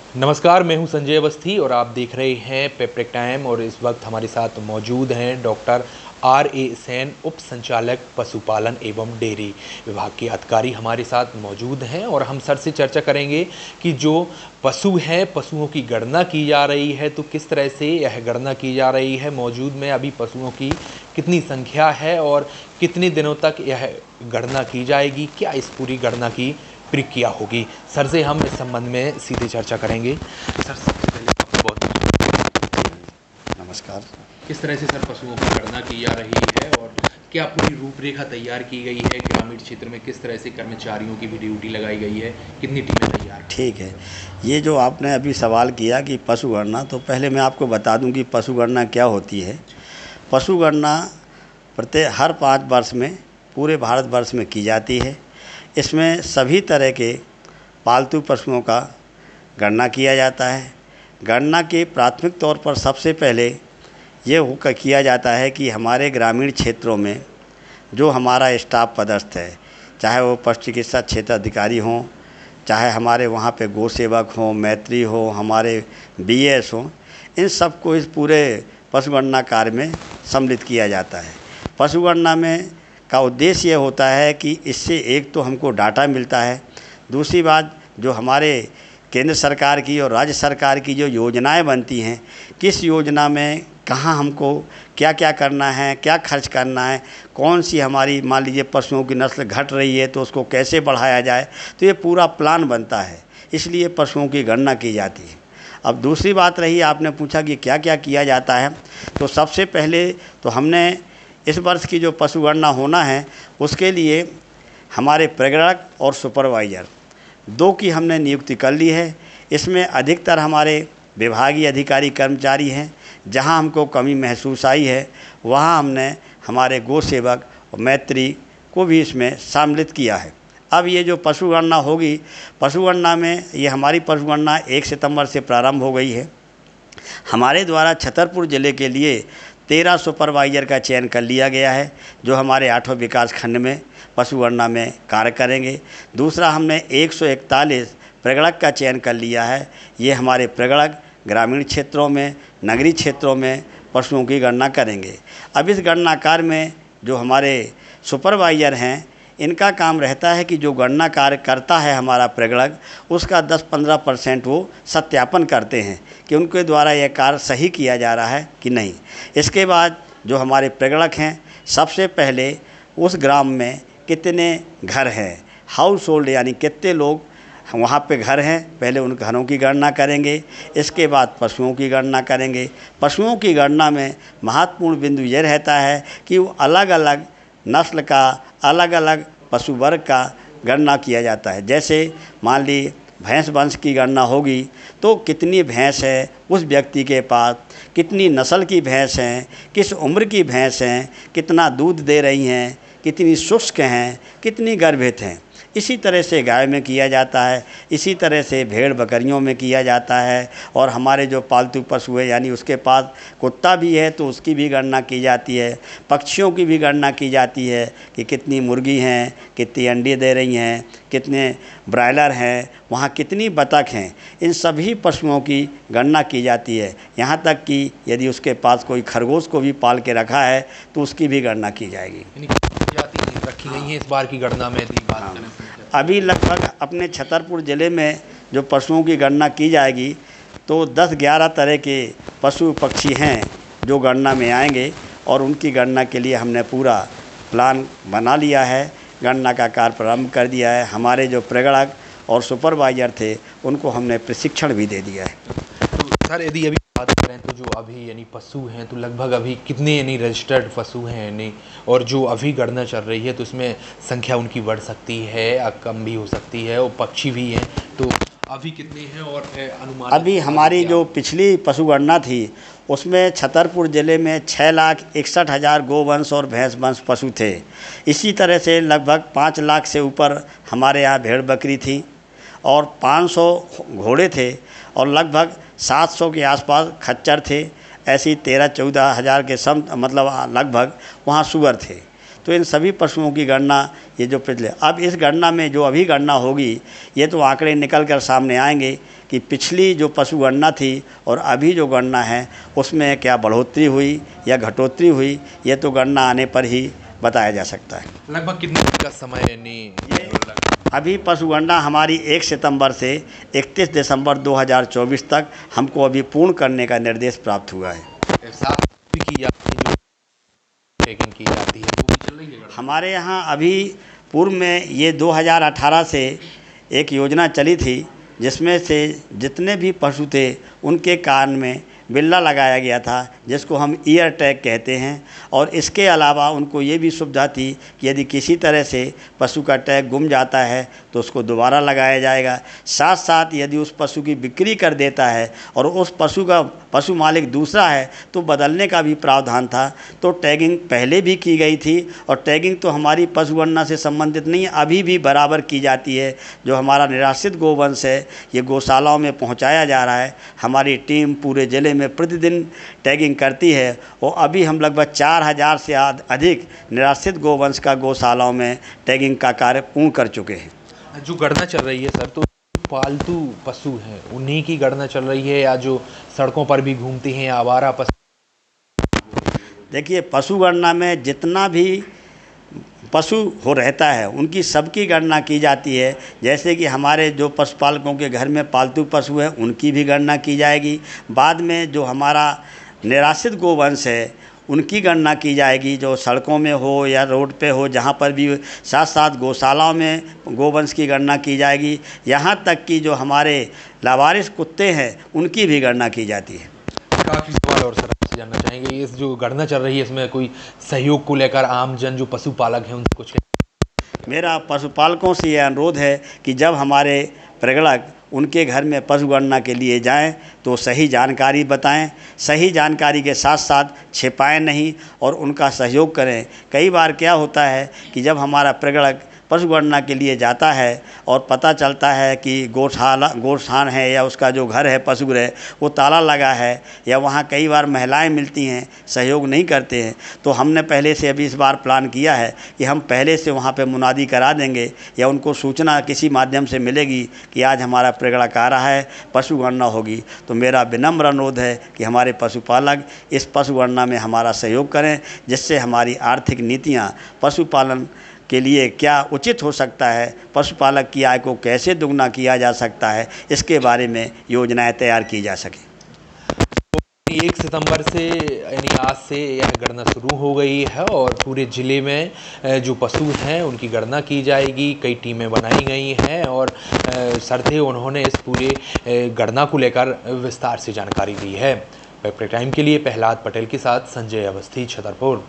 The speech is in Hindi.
नमस्कार, मैं हूं संजय अवस्थी और आप देख रहे हैं पेपरेक टाइम। और इस वक्त हमारे साथ मौजूद हैं डॉक्टर R.A. सेन, उप संचालक पशुपालन एवं डेयरी विभाग के अधिकारी हमारे साथ मौजूद हैं। और हम सर से चर्चा करेंगे कि जो पशु हैं, पशुओं की गणना की जा रही है, तो किस तरह से यह गणना की जा रही है, मौजूद में अभी पशुओं की कितनी संख्या है और कितने दिनों तक यह गणना की जाएगी, क्या इस पूरी गणना की प्रक्रिया होगी। सर से हम इस संबंध में सीधे चर्चा करेंगे। सर, सबसे पहले आपको बहुत नमस्कार। किस तरह से सर पशुओं की गणना की जा रही है और क्या पूरी रूपरेखा तैयार की गई है, ग्रामीण क्षेत्र में किस तरह से कर्मचारियों की भी ड्यूटी लगाई गई है, कितनी टीमें तैयार हैं? ठीक है, ये जो आपने अभी सवाल किया कि पशु गणना, तो पहले मैं आपको बता दूं कि पशु गणना क्या होती है। पशु गणना हर 5 वर्ष में पूरे भारतवर्ष में की जाती है। इसमें सभी तरह के पालतू पशुओं का गणना किया जाता है। गणना के प्राथमिक तौर पर सबसे पहले ये किया जाता है कि हमारे ग्रामीण क्षेत्रों में जो हमारा स्टाफ पदस्थ है, चाहे वो पशु चिकित्सा क्षेत्र अधिकारी हों, चाहे हमारे वहाँ पे गौ सेवक हों, मैत्री हो, हमारे बीएस हों, इन सबको इस पूरे पशुगणना कार्य में सम्मिलित किया जाता है। पशुगणना में का उद्देश्य ये होता है कि इससे एक तो हमको डाटा मिलता है, दूसरी बात जो हमारे केंद्र सरकार की और राज्य सरकार की जो योजनाएं बनती हैं, किस योजना में कहाँ हमको क्या क्या करना है, क्या खर्च करना है, कौन सी हमारी मान लीजिए पशुओं की नस्ल घट रही है तो उसको कैसे बढ़ाया जाए, तो ये पूरा प्लान बनता है, इसलिए पशुओं की गणना की जाती है। अब दूसरी बात रही, आपने पूछा कि क्या क्या किया जाता है, तो सबसे पहले तो हमने इस वर्ष की जो पशु गणना होना है उसके लिए हमारे प्रगणक और सुपरवाइज़र 2 की हमने नियुक्ति कर ली है। इसमें अधिकतर हमारे विभागीय अधिकारी कर्मचारी हैं। जहां हमको कमी महसूस आई है वहां हमने हमारे गौ सेवक और मैत्री को भी इसमें सम्मिलित किया है। अब ये जो पशु गणना होगी, पशु गणना में ये हमारी पशु गणना 1 सितंबर से प्रारंभ हो गई है। हमारे द्वारा छतरपुर ज़िले के लिए 13 सुपरवाइज़र का चयन कर लिया गया है, जो हमारे 8वें विकास खंड में पशु गणना में कार्य करेंगे। दूसरा, हमने 141 प्रगणक का चयन कर लिया है। ये हमारे प्रगणक ग्रामीण क्षेत्रों में, नगरीय क्षेत्रों में पशुओं की गणना करेंगे। अब इस गणना कार्य में जो हमारे सुपरवाइज़र हैं, इनका काम रहता है कि जो गणना कार्य करता है हमारा प्रगणक, उसका 10-15% वो सत्यापन करते हैं कि उनके द्वारा यह कार्य सही किया जा रहा है कि नहीं। इसके बाद जो हमारे प्रगणक हैं, सबसे पहले उस ग्राम में कितने घर हैं, हाउस होल्ड यानी कितने लोग वहाँ पे घर हैं, पहले उन घरों की गणना करेंगे। इसके बाद पशुओं की गणना करेंगे। पशुओं की गणना में महत्वपूर्ण बिंदु ये रहता है कि वो अलग अलग नस्ल का, अलग अलग पशु वर्ग का गणना किया जाता है। जैसे मान ली भैंस वंश की गणना होगी तो कितनी भैंस है उस व्यक्ति के पास, कितनी नस्ल की भैंस हैं, किस उम्र की भैंस हैं, कितना दूध दे रही हैं, कितनी शुष्क हैं, कितनी गर्भित हैं। इसी तरह से गाय में किया जाता है, इसी तरह से भेड़ बकरियों में किया जाता है। और हमारे जो पालतू पशु है, यानी उसके पास कुत्ता भी है तो उसकी भी गणना की जाती है। पक्षियों की भी गणना की जाती है कि कितनी मुर्गी हैं, कितनी अंडे दे रही हैं, कितने ब्रायलर हैं, वहाँ कितनी बतख हैं। इन सभी पशुओं की गणना की जाती है। यहाँ तक कि यदि उसके पास कोई खरगोश को भी पाल के रखा है तो उसकी भी गणना की जाएगी। रखी गई है इस बार की गणना में? अभी लगभग अपने छतरपुर ज़िले में जो पशुओं की गणना की जाएगी तो 10-11 तरह के पशु पक्षी हैं जो गणना में आएंगे, और उनकी गणना के लिए हमने पूरा प्लान बना लिया है। गणना का कार्य प्रारंभ कर दिया है। हमारे जो प्रगणक और सुपरवाइज़र थे उनको हमने प्रशिक्षण भी दे दिया है। तो सर, यदि अभी बात करें तो जो अभी यानी पशु हैं, तो लगभग अभी कितने यानी रजिस्टर्ड पशु हैं यानी, और जो अभी गणना चल रही है तो इसमें संख्या उनकी बढ़ सकती है या कम भी हो सकती है, और पक्षी भी हैं, तो अभी कितने हैं और अनुमान? अभी हमारी जो पिछली पशु गणना थी उसमें छतरपुर ज़िले में 6,61,000 गोवंश और भैंस वंश पशु थे। इसी तरह से लगभग 5 लाख से ऊपर हमारे यहाँ भेड़ बकरी थी, और 500 घोड़े थे, और लगभग 700 के आसपास खच्चर थे। ऐसी 13-14 हज़ार के मतलब लगभग वहाँ सुअर थे। तो इन सभी पशुओं की गणना ये जो पिछले, अब इस गणना में जो अभी गणना होगी ये तो आंकड़े निकल कर सामने आएंगे कि पिछली जो पशु गणना थी और अभी जो गणना है उसमें क्या बढ़ोतरी हुई या घटोतरी हुई, ये तो गणना आने पर ही बताया जा सकता है। लगभग कितने दिन का समय अभी पशु गणना हमारी 1 सितंबर से 31 दिसंबर 2024 तक हमको अभी पूर्ण करने का निर्देश प्राप्त हुआ है। की जाती है वो भी चल रही है हमारे यहाँ अभी पूर्व में ये 2018 से एक योजना चली थी जिसमें से जितने भी पशु थे उनके कान में बिल्ला लगाया गया था जिसको हम ईयर टैग कहते हैं, और इसके अलावा उनको ये भी सुविधा थी कि यदि किसी तरह से पशु का टैग गुम जाता है तो उसको दोबारा लगाया जाएगा। साथ साथ यदि उस पशु की बिक्री कर देता है और उस पशु मालिक दूसरा है तो बदलने का भी प्रावधान था। तो टैगिंग पहले भी की गई थी और टैगिंग तो हमारी पशु गणना से संबंधित नहीं है, अभी भी बराबर की जाती है। जो हमारा निराश्रित गोवंश है ये गौशालाओं में पहुँचाया जा रहा है। हमारी टीम पूरे ज़िले में प्रतिदिन टैगिंग करती है और अभी हम लगभग 4000 से अधिक निराश्रित गोवंश का गौशालाओं में टैगिंग का कार्य पूर्ण कर चुके हैं। जो गणना चल रही है सर, तो पालतू पशु हैं उन्हीं की गणना चल रही है या जो सड़कों पर भी घूमती हैं आवारा पशु? देखिए, पशु गणना में जितना भी पशु हो रहता है उनकी सबकी गणना की जाती है। जैसे कि हमारे जो पशुपालकों के घर में पालतू पशु है उनकी भी गणना की जाएगी। बाद में जो हमारा निराश्रित गोवंश है उनकी गणना की जाएगी, जो सड़कों में हो या रोड पे हो जहाँ पर भी। साथ साथ गौशालाओं में गोवंश की गणना की जाएगी। यहाँ तक कि जो हमारे लावारिस कुत्ते हैं उनकी भी गणना की जाती है। काफ़ी सवाल और सर आपसे जानना चाहेंगे, इस जो गणना चल रही है इसमें कोई सहयोग को लेकर आम जन जो पशुपालक हैं उनसे कुछ? मेरा पशुपालकों से ये अनुरोध है कि जब हमारे प्रगणक उनके घर में पशु गणना के लिए जाएं तो सही जानकारी बताएं, सही जानकारी के साथ साथ छिपाएं नहीं और उनका सहयोग करें। कई बार क्या होता है कि जब हमारा प्रगणक पशु गणना के लिए जाता है और पता चलता है कि गोस्थान है या उसका जो घर है पशुगृह वो ताला लगा है, या वहाँ कई बार महिलाएं मिलती हैं सहयोग नहीं करते हैं, तो हमने पहले से अभी इस बार प्लान किया है कि हम पहले से वहाँ पे मुनादी करा देंगे या उनको सूचना किसी माध्यम से मिलेगी कि आज हमारा प्रगणक आ रहा है, पशु गणना होगी। तो मेरा विनम्र अनुरोध है कि हमारे पशुपालक इस पशु गणना में हमारा सहयोग करें, जिससे हमारी आर्थिक नीतियाँ पशुपालन के लिए क्या उचित हो सकता है, पशुपालक की आय को कैसे दुगना किया जा सकता है, इसके बारे में योजनाएं तैयार की जा सके। 1 सितंबर से यानी आज से यह गणना शुरू हो गई है और पूरे ज़िले में जो पशु हैं उनकी गणना की जाएगी। कई टीमें बनाई गई हैं और सरथे उन्होंने इस पूरे गणना को लेकर विस्तार से जानकारी दी है। पेपर टाइम के लिए प्रहलाद पटेल के साथ संजय अवस्थी, छतरपुर।